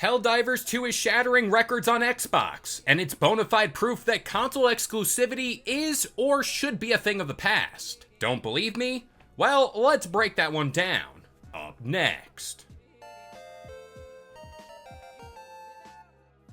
Helldivers 2 is shattering records on Xbox, and it's bona fide proof that console exclusivity is or should be a thing of the past. Don't believe me? Well, let's break that one down. Up next.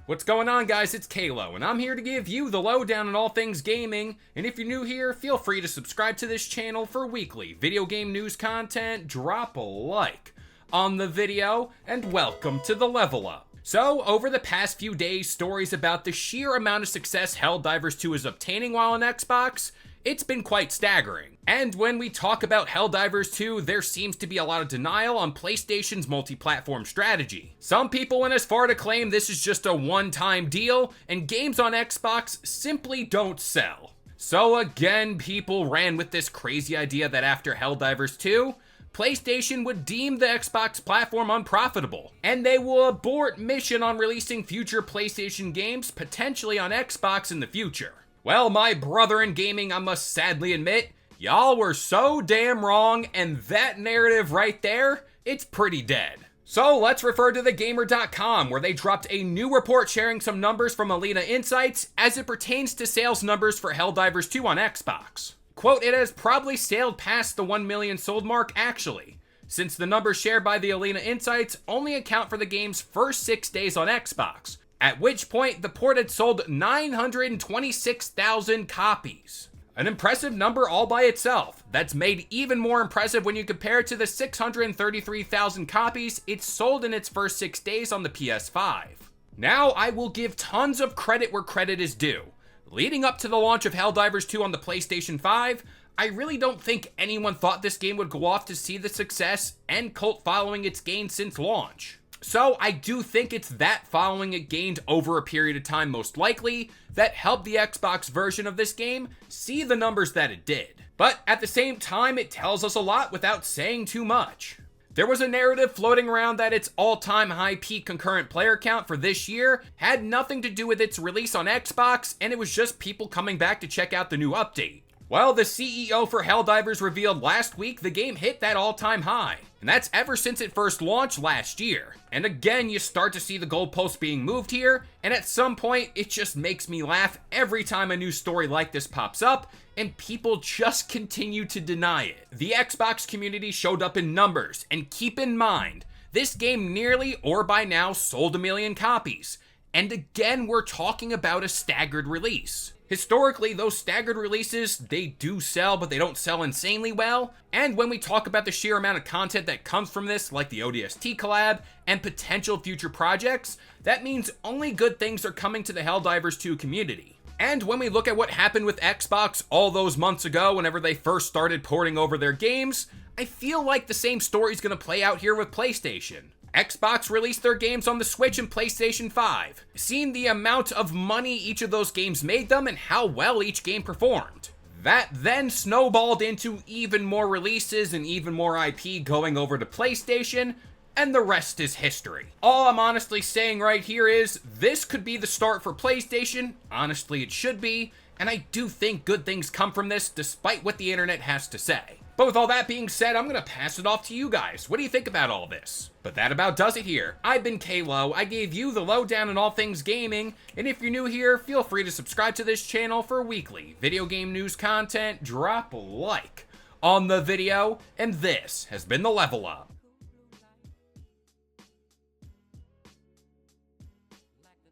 What's going on, guys? It's Kalo, and I'm here to give you the lowdown on all things gaming, and if you're new here, feel free to subscribe to this channel for weekly video game news content. Drop a like on the video, and welcome to the Level Up. So, over the past few days, stories about the sheer amount of success Helldivers 2 is obtaining while on Xbox, it's been quite staggering. And when we talk about Helldivers 2, there seems to be a lot of denial on PlayStation's multi-platform strategy. Some people went as far to claim this is just a one-time deal, and games on Xbox simply don't sell. So again, people ran with this crazy idea that after Helldivers 2, PlayStation would deem the Xbox platform unprofitable, and they will abort mission on releasing future PlayStation games, potentially on Xbox in the future. Well, my brother in gaming, I must sadly admit, y'all were so damn wrong, and that narrative right there, it's pretty dead. So let's refer to thegamer.com, where they dropped a new report sharing some numbers from Alina Insights as it pertains to sales numbers for Helldivers 2 on Xbox. Quote, it has probably sailed past the 1 million sold mark actually, since the numbers shared by the Alina Insights only account for the game's first 6 days on Xbox, at which point the port had sold 926,000 copies. An impressive number all by itself, that's made even more impressive when you compare it to the 633,000 copies it sold in its first 6 days on the PS5. Now, I will give tons of credit where credit is due. Leading up to the launch of Helldivers 2 on the PlayStation 5, I really don't think anyone thought this game would go off to see the success and cult following it's gained since launch. So I do think it's that following it gained over a period of time most likely that helped the Xbox version of this game see the numbers that it did. But at the same time, it tells us a lot without saying too much. There was a narrative floating around that its all-time high peak concurrent player count for this year had nothing to do with its release on Xbox, and it was just people coming back to check out the new update. Well, the CEO for Helldivers revealed last week the game hit that all-time high, and that's ever since it first launched last year. And again, you start to see the goalposts being moved here, and at some point, it just makes me laugh every time a new story like this pops up, and people just continue to deny it. The Xbox community showed up in numbers, and keep in mind, this game nearly, or by now, sold 1 million copies. And again, we're talking about a staggered release. Historically, those staggered releases, they do sell, but they don't sell insanely well. And when we talk about the sheer amount of content that comes from this, like the ODST collab and potential future projects, that means only good things are coming to the Helldivers 2 community. And when we look at what happened with Xbox all those months ago whenever they first started porting over their games, I feel like the same story's gonna play out here with PlayStation. Xbox released their games on the Switch and PlayStation 5, seeing the amount of money each of those games made them and how well each game performed. That then snowballed into even more releases and even more IP going over to PlayStation, and the rest is history. All I'm honestly saying right here is, this could be the start for PlayStation, honestly it should be, and I do think good things come from this despite what the internet has to say. But with all that being said, I'm gonna pass it off to you guys. What do you think about all this? But that about does it here. I've been Kalo. I gave you the lowdown on all things gaming, and if you're new here, feel free to subscribe to this channel for weekly video game news content. Drop a like on the video, and this has been the Level Up.